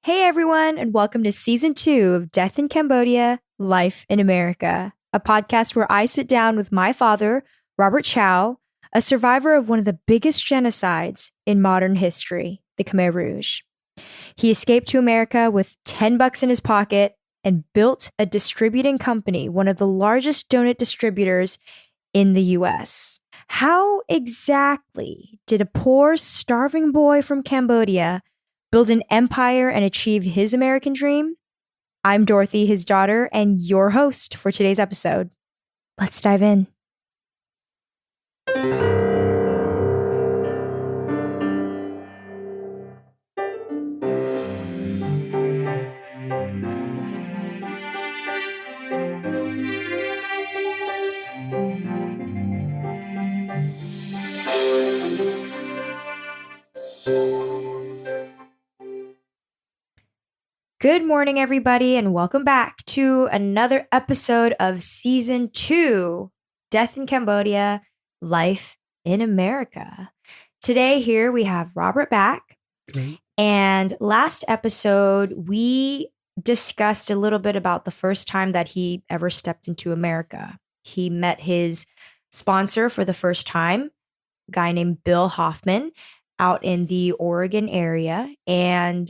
Hey everyone, and welcome to season 2 of Death in Cambodia, Life in America, a podcast where I sit down with my father, Robert Chow, a survivor of one of the biggest genocides in modern history, the Khmer Rouge. He escaped to America with $10 in his pocket and built a distributing company, one of the largest donut distributors in the US. How exactly did a poor, starving boy from Cambodia build an empire and achieve his American dream? I'm Dorothy, his daughter, and your host for today's episode. Let's dive in. Good morning, everybody, and welcome back to another episode of Season 2, Death in Cambodia, Life in America. Today, here we have Robert back. Great. And last episode, we discussed a little bit about the first time that he ever stepped into America. He met his sponsor for the first time, a guy named Bill Hoffman, out in the Oregon area, and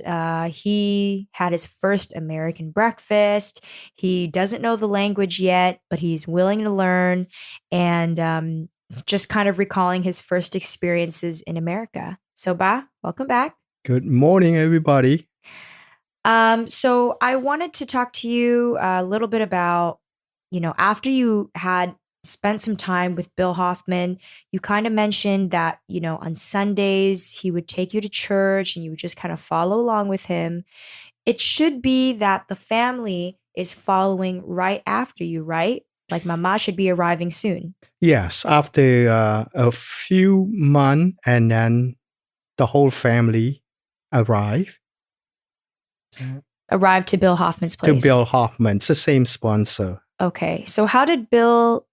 he had his first American breakfast. He doesn't know the language yet, but he's willing to learn, and just kind of recalling his first experiences in America. So, Ba, welcome back. Good morning, everybody. So I wanted to talk to you a little bit about, after you had spent some time with Bill Hoffman, you kind of mentioned that, on Sundays, he would take you to church and you would just kind of follow along with him. It should be that the family is following right after you, right? Like Mama should be arriving soon. Yes, after a few months, and then the whole family arrived. Arrived to Bill Hoffman's place. To Bill Hoffman, it's the same sponsor. Okay, so how did Bill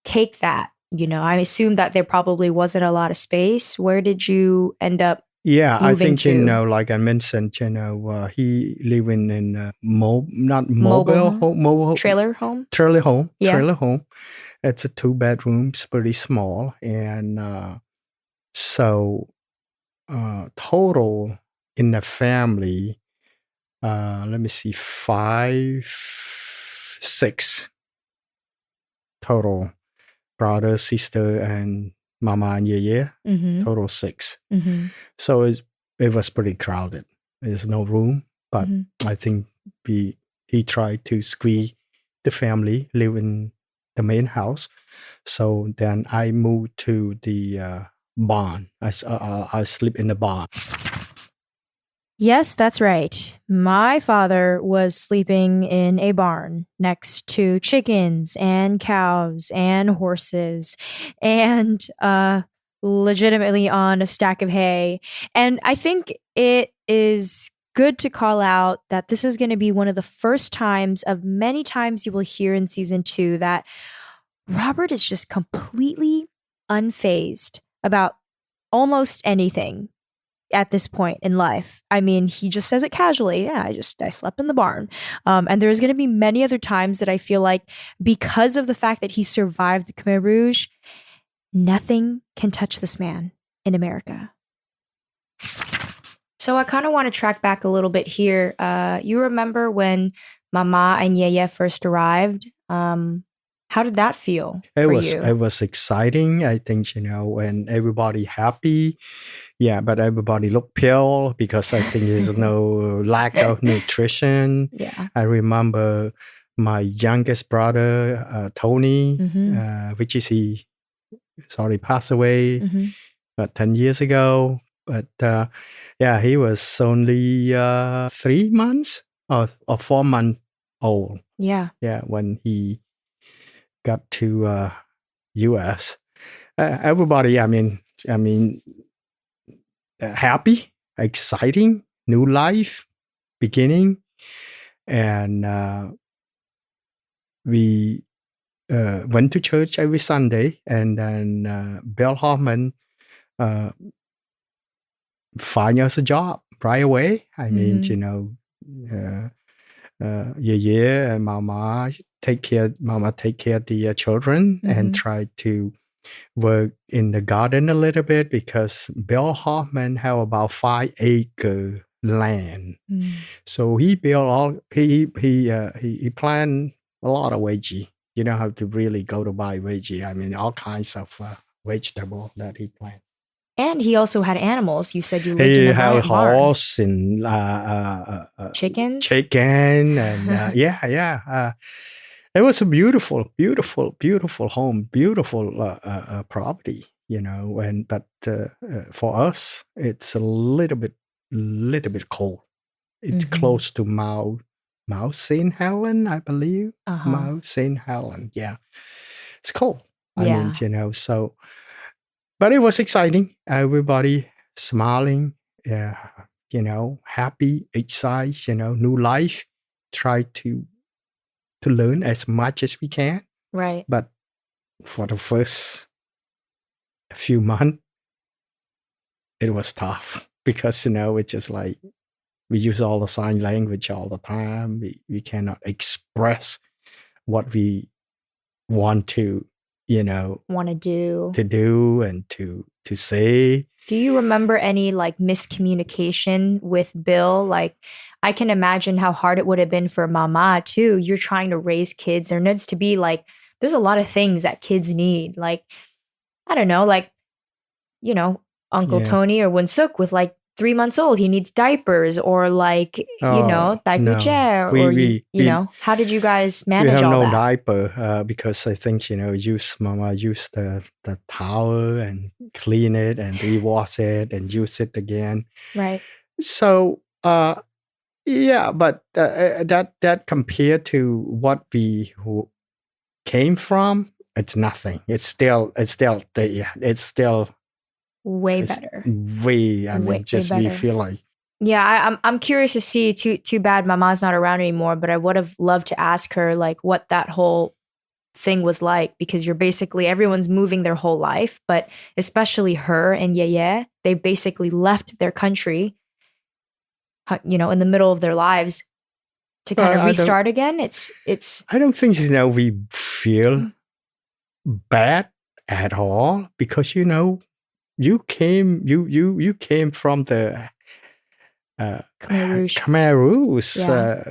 take that? I assume that there probably wasn't a lot of space. Where did you end up? Yeah, I think, to? like I mentioned, he living in mobile trailer home. Trailer home. Yeah. Trailer home. It's a 2-bedroom, it's pretty small. And so total in the family, let me see, 6 total. Brother, sister, and Mama and Yeye. Mm-hmm. Total 6. Mm-hmm. So it was pretty crowded. There's no room, but I think he tried to squeeze the family live in the main house. So then I moved to the barn. I sleep in the barn. Yes, that's right. My father was sleeping in a barn next to chickens and cows and horses and legitimately on a stack of hay. And I think it is good to call out that this is going to be one of the first times of many times you will hear in season 2 that Robert is just completely unfazed about almost anything at this point in life. I mean, he just says it casually. Yeah, I slept in the barn. And there's going to be many other times that I feel like because of the fact that he survived the Khmer Rouge, nothing can touch this man in America. So I kind of want to track back a little bit here. You remember when Mama and Yeye first arrived? How did that feel for you? It was exciting. I think, when everybody happy. Yeah, but everybody looked pale because I think there's no lack of nutrition. Yeah. I remember my youngest brother, Tony, which is he sorry, passed away about 10 years ago. But he was only 3 months or 4 months old. Yeah. Yeah, when he got to U.S. Everybody, happy, exciting, new life beginning, and we went to church every Sunday, and then Bill Hoffman find us a job right away. I mean, yeah, and Mama take care of the children and try to work in the garden a little bit because Bill Hoffman have about 5-acre land. So he built he planted a lot of veggie. You don't have to really go to buy veggie. I mean, all kinds of vegetable that he planted. And he also had animals. You said you lived He in a had barn. horse and Chickens? chicken and it was a beautiful, beautiful, beautiful home, beautiful property, but for us, it's a little bit cold. It's close to Mount St. Helen, I believe. Mount St. Helen, yeah. It's cold. I mean, so, but it was exciting. Everybody smiling, happy, excited, new life. Try to learn as much as we can. Right. But for the first few months, it was tough because, it's just like we use all the sign language all the time. We cannot express what we want to, do and to say. Do you remember any like miscommunication with Bill? Like, I can imagine how hard it would have been for Mama too. You're trying to raise kids. There needs to be like, there's a lot of things that kids need. Like, I don't know, like, Uncle Tony or Winsuk with like 3 months old, he needs diapers or like, diaper chair or, how did you guys manage all that? We have no diaper because I think, Mama use the towel and clean it and rewash it and use it again. Right. So, yeah, but that compared to what we came from, it's nothing. It's still there. It's still way better. We feel like. Yeah, I'm curious to see. Too bad Mama's not around anymore, but I would have loved to ask her like what that whole thing was like, because you're basically, everyone's moving their whole life, but especially her and Yeye, they basically left their country, in the middle of their lives to kind of restart again. It's I don't think we feel bad at all because you came from the Khmer Rouge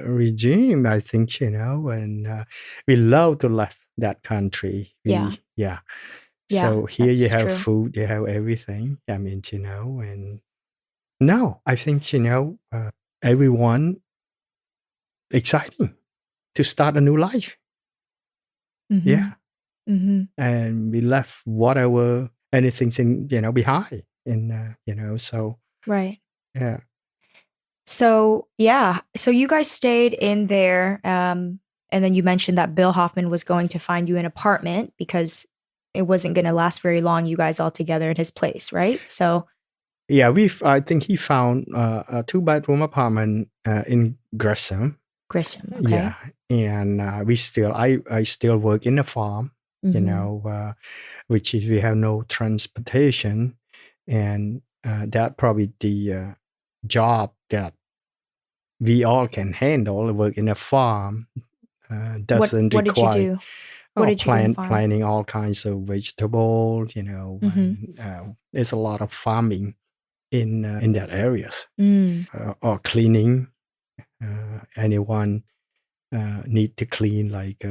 regime, I think, and we love to left that country. So here you have food, you have everything. I mean, and no, I think, everyone exciting to start a new life. Yeah. And we left whatever, anything's behind. And, so. Right. Yeah. So, So you guys stayed in there. And then you mentioned that Bill Hoffman was going to find you an apartment because it wasn't going to last very long, you guys all together at his place, right? So. Yeah, I think he found a 2-bedroom apartment in Gresham. Okay. Yeah, and I still work in the farm, which is we have no transportation, and that probably the job that we all can handle. Work in a farm doesn't what require. Did you do? What did you do? Planting all kinds of vegetables, and, there's a lot of farming in that areas, or cleaning. Anyone need to clean like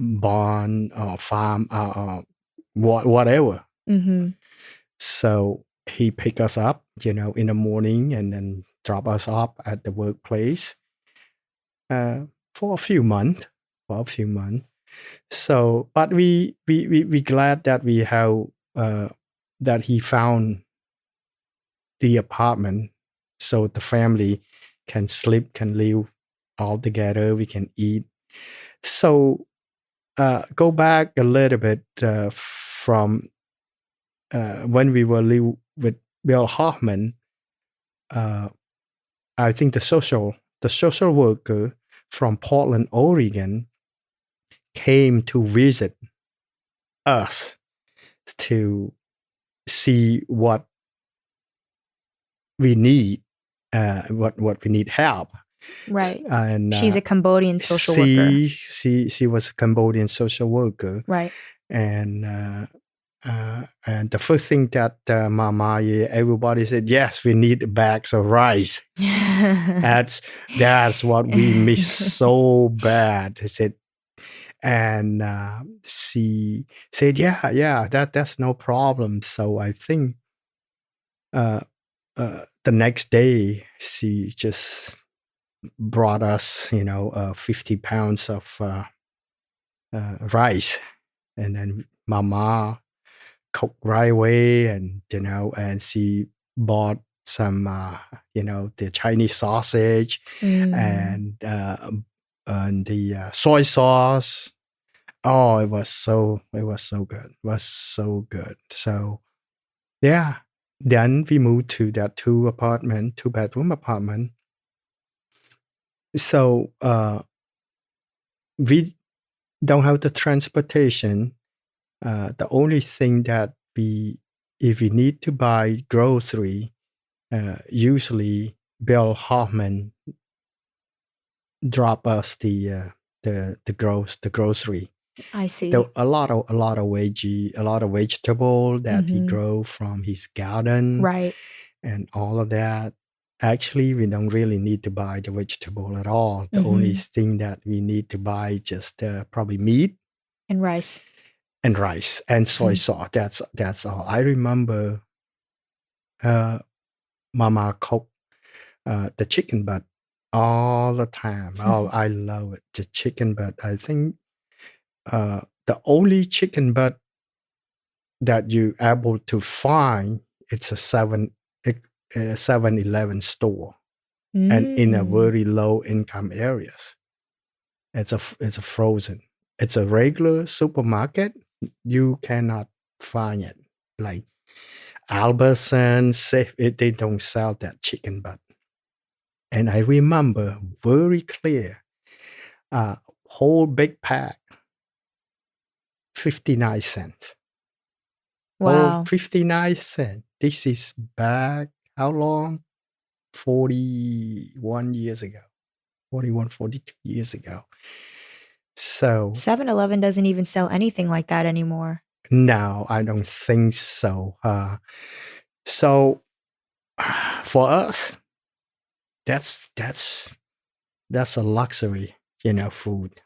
barn or farm or whatever. So he pick us up, in the morning and then drop us off at the workplace for a few months. So, but we glad that we have that he found the apartment so the family can sleep, can live all together, we can eat. So go back a little bit from when we were live with Bill Hoffman. I think the social worker from Portland, Oregon came to visit us to see what we need what we need help. Right. And She's a Cambodian social worker. She was a Cambodian social worker. Right. And the first thing that Mama, everybody said, yes, we need bags of rice. That's what we miss so bad. They said, and she said, yeah, that's no problem. So I think the next day she just brought us, 50 pounds of rice, and then Mama cooked right away, and and she bought some the Chinese sausage and the soy sauce. Oh, it was so good. It was so good. So yeah, then we moved to that two bedroom apartment. So we don't have the transportation. The only thing that if we need to buy grocery, usually Bill Hoffman drop us the grocery. I see. A lot of vegetable that he grow from his garden, Right. and all of that. Actually, we don't really need to buy the vegetable at all. The only thing that we need to buy just probably meat and rice and soy sauce. That's all. I remember Mama cook the chicken butt all the time. Oh, I love it. The chicken butt. I think the only chicken butt that you able to find, it's a 7-Eleven store, and in a very low income areas. It's a frozen. It's a regular supermarket. You cannot find it. Like Albertsons, they don't sell that chicken butt. And I remember very clear, whole big pack, 59 cents. Wow. Oh, 59 cents. This is back, how long? 41 years ago. 42 years ago. So 7-Eleven doesn't even sell anything like that anymore. No, I don't think so. So for us, that's a luxury, food.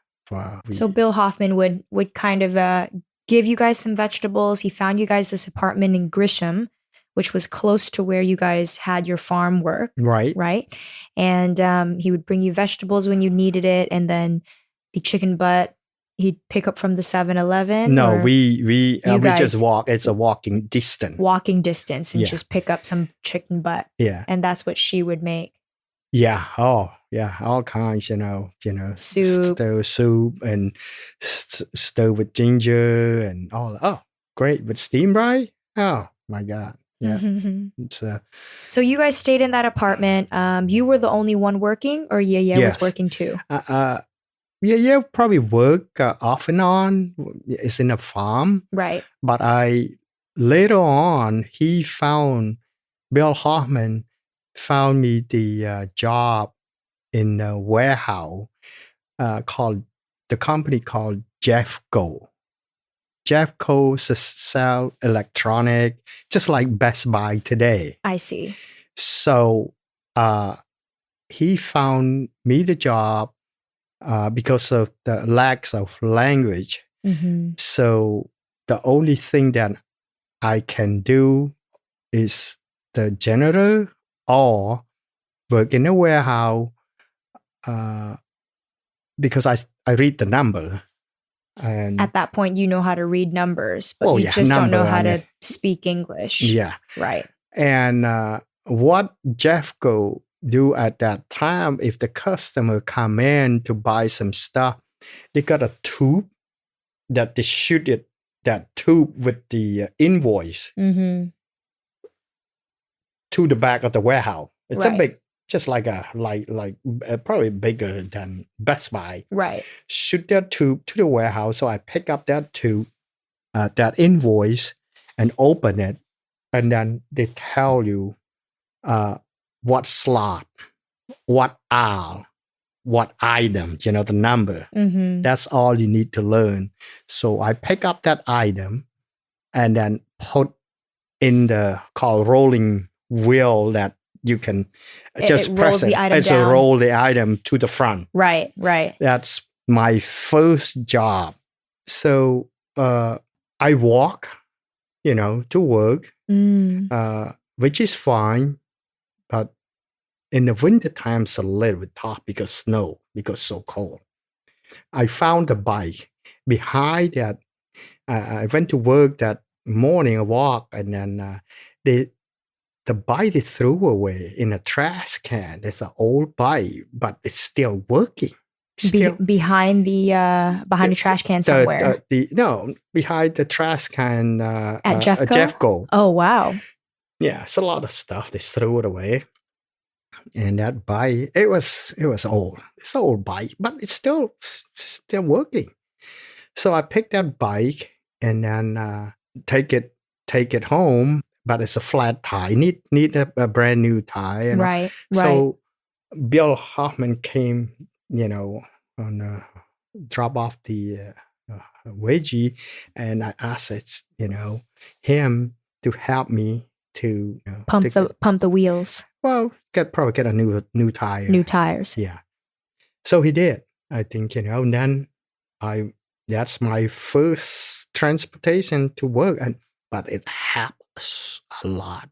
So Bill Hoffman would kind of give you guys some vegetables. He found you guys this apartment in Grisham, which was close to where you guys had your farm work. Right. Right. And he would bring you vegetables when you needed it. And then the chicken butt, he'd pick up from the 7-Eleven. No, we just walk. It's a walking distance. And just pick up some chicken butt. Yeah. And that's what she would make. Yeah. Oh, yeah. All kinds, soup and stir with ginger and all. Oh, great. With steamed rice. Oh my God. Yeah. So you guys stayed in that apartment. You were the only one working, or Yaya was working too? Yeah, probably work off and on. It's in a farm. Right. But later on, Bill Hoffman found me the job in a warehouse the company called Jeffco. Jeffco sell electronic, just like Best Buy today. I see. So he found me the job because of the lack of language. So the only thing that I can do is the janitor or work in a warehouse because I read the number. And at that point, you know how to read numbers, but you just don't know how to speak English. Yeah. Right. And what Jeffco do at that time, if the customer come in to buy some stuff, they got a tube that they shoot that tube with the invoice to the back of the warehouse. It's a big, just like probably bigger than Best Buy. Right. Shoot that tube to the warehouse. So I pick up that tube, that invoice, and open it, and then they tell you what slot, what aisle, what item, the number. Mm-hmm. That's all you need to learn. So I pick up that item and then put in the called rolling wheel that you can just press it as a roll the item to the front. Right. That's my first job. So I walk, to work, which is fine. But in the winter time, it's a little bit tough because snow, because it's so cold. I found a bike behind that. I went to work that morning, a walk, and then the bike they threw away in a trash can. It's an old bike, but it's still working. Behind the trash can somewhere. Behind the trash can at Jeffco? Jeffco. Oh, wow. Yeah, it's a lot of stuff. They threw it away. And that bike, it was old. It's an old bike, but it's still working. So I picked that bike and then take it home. But it's a flat tire. Need a brand new tire. Right. So Bill Hoffman came, on drop off the wedgie, and I asked him to help me to pump the wheels. Well, probably get a new tire. New tires. Yeah. So he did. I think and then that's my first transportation to work, but it happens a lot.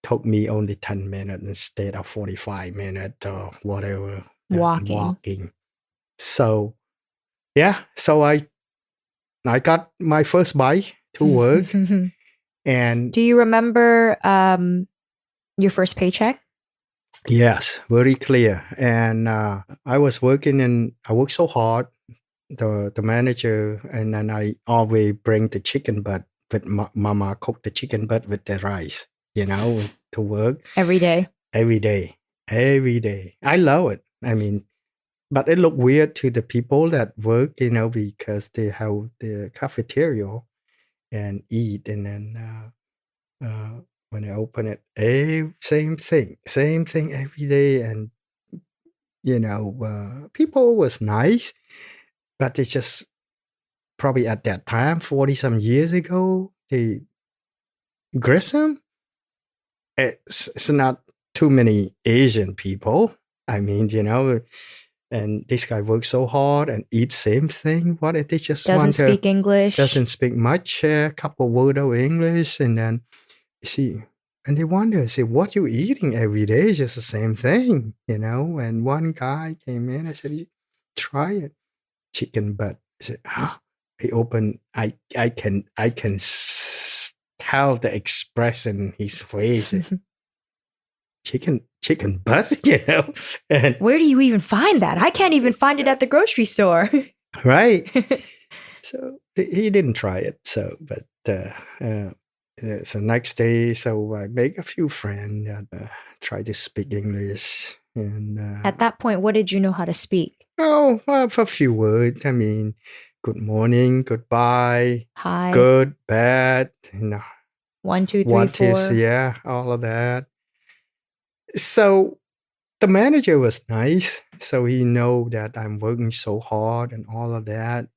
Took me only 10 minutes instead of 45 minutes or whatever. Walking. So yeah, so I got my first bike to work. And do you remember your first paycheck? Yes, very clear. And I was working and I worked so hard, the manager, and then I always bring the chicken butt with mama cook the chicken butt with the rice, to work. Every day. I love it. I mean, but it looked weird to the people that work, because they have the cafeteria and eat, and then when I open it, same thing every day, and people was nice, but it's just probably at that time, 40-some years ago, the Grissom, it's not too many Asian people. I mean, and this guy works so hard and eats same thing. What if they just doesn't speak English? Doesn't speak much, a couple word of English, and then see, and they wonder, what you eating every day is just the same thing, And one guy came in, I said, try it, chicken butt. I said, huh? He opened. I can tell the expression in his face. Chicken butt, And where do you even find that? I can't even find it at the grocery store. Right. So he didn't try it. So, but so next day, so I make a few friends that try to speak English. And at that point, what did you know how to speak? Oh, well, a few words. I mean, good morning, goodbye, hi, good, bad, 1, 2, 3, 4. Yeah, all of that. So the manager was nice. So he know that I'm working so hard and all of that.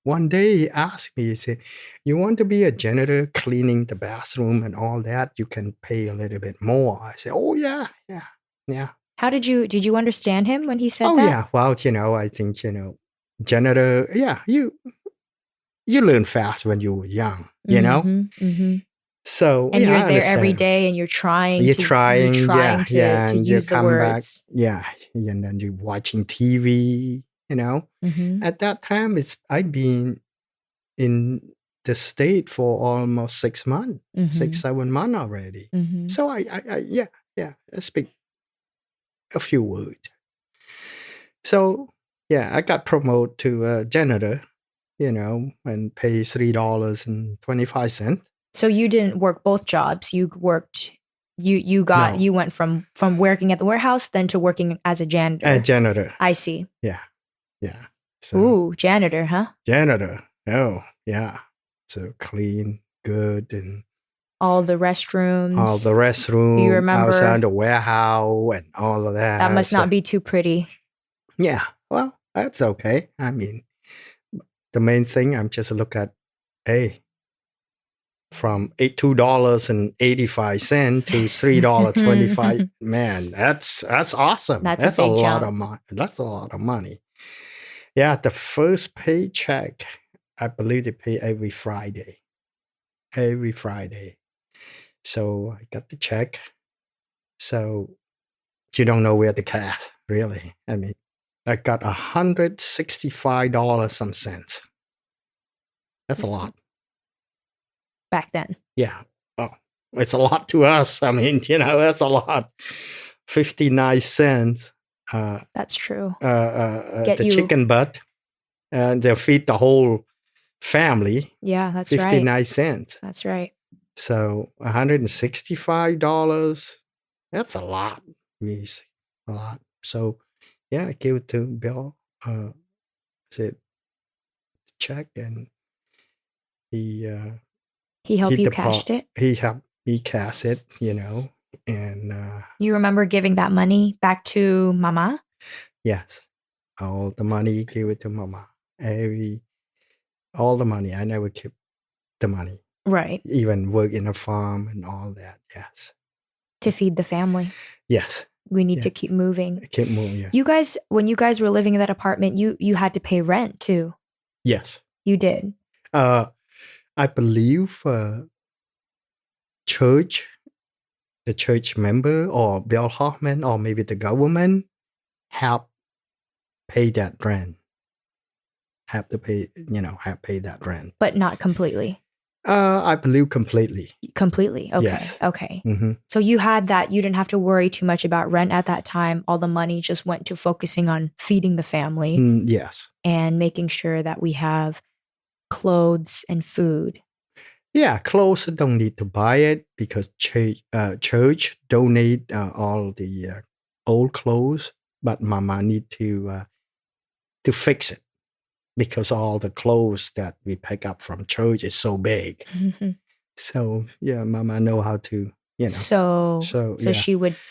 One day he asked me, he said, you want to be a janitor cleaning the bathroom and all that? You can pay a little bit more. I said, oh, yeah. How did you understand him when he said that? Oh, yeah. Well, I think, janitor, yeah, you learn fast when you were young, Mm-hmm. So, and you're there every day and you're trying to use the words. Yeah. And then you're watching TV, Mm-hmm. At that time, I'd been in the state for almost 6 months, 6-7 months already. Mm-hmm. So I speak a few words. So yeah, I got promoted to a janitor, and pay $3.25. So you didn't work both jobs. You worked. You went from working at the warehouse then to working as a janitor. A janitor. I see. Yeah. So, ooh, janitor, huh? Janitor. Oh, yeah. So clean, good, and All the restrooms. All the restroom. You remember? Outside the warehouse and all of that. That must not be too pretty. Yeah. Well, that's okay. I mean, the main thing, I'm just look at, hey, from $2.85 to $3.25. Man, that's awesome. That's a lot of money. That's a lot of money. Yeah, the first paycheck, I believe they pay every Friday. Every Friday. So I got the check. So you don't know where the cash, really. I mean, I got $165 some cents. That's a lot. Back then. Yeah. Oh, it's a lot to us. I mean, that's a lot. 59 cents. That's true. The chicken butt. And they'll feed the whole family. Yeah, that's 59 cents. That's right. So $165. That's a lot. A lot. So yeah, I gave it to Bill. Said check, and he helped you cash it. He helped me cash it, and you remember giving that money back to Mama? Yes, all the money gave it to Mama. All the money. I never kept the money. Right. Even work in a farm and all that. Yes. To feed the family. Yes. We need to keep moving. Keep moving. Yeah. You guys, when you guys were living in that apartment, you had to pay rent too. Yes. You did. I believe the church member or Bill Hoffman or maybe the government help pay that rent. Have to pay, pay that rent. But not completely. I believe completely. Completely. Okay. Yes. Okay. Mm-hmm. So you had that. You didn't have to worry too much about rent at that time. All the money just went to focusing on feeding the family. Yes. And making sure that we have clothes and food. Yeah, clothes don't need to buy it because church donate all the old clothes, but Mama need to fix it. Because all the clothes that we pick up from church is so big. Mm-hmm. So yeah, Mama know how to, So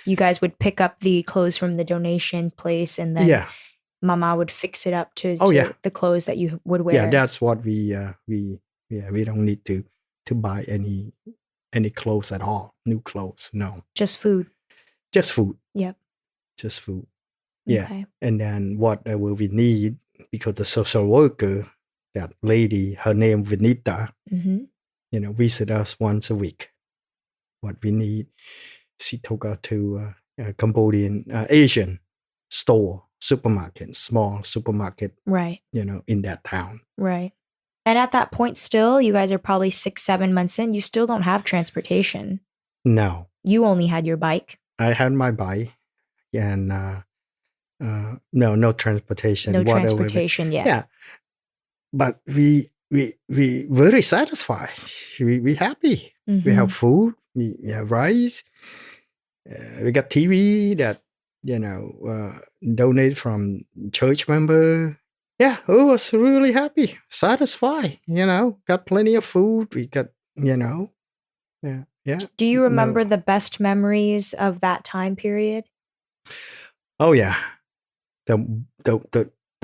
you guys would pick up the clothes from the donation place, and then Mama would fix it up to the clothes that you would wear. Yeah, that's what we don't need to buy any clothes at all, new clothes. No, just food. Just food. Yep. Just food. Yeah, okay. And then what will we need? Because the social worker, that lady, her name Vinita, visit us once a week. What we need, she took us to a Cambodian Asian supermarket, small supermarket, right? In that town, right. And at that point, still, you guys are probably 6-7 months in. You still don't have transportation. No, you only had your bike. I had my bike, and. No transportation. No transportation yet. Yeah, but we very satisfied. We happy. Mm-hmm. We have food. We have rice. We got TV that donated from church member. Yeah, I was really happy, satisfied. Got plenty of food. We got Yeah. Do you remember the best memories of that time period? Oh yeah. The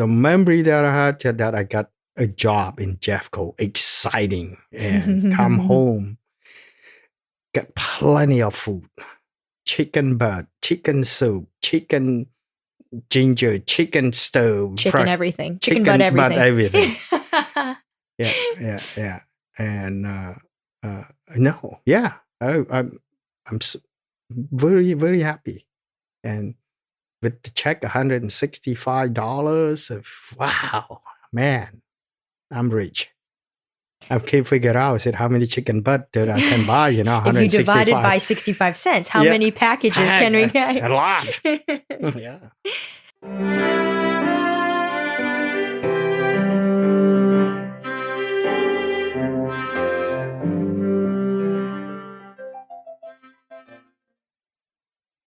memory that I had that I got a job in Jeffco, exciting, and come home, got plenty of food, chicken butt, chicken soup, chicken ginger, chicken stove, everything, chicken butt everything. Yeah, and I'm very, very happy, and with the check, $165. Wow, man, I'm rich. I can't figure out, how many chicken butt that I can buy, If you divide it by 65 cents, how many packages can we get? A lot. Yeah.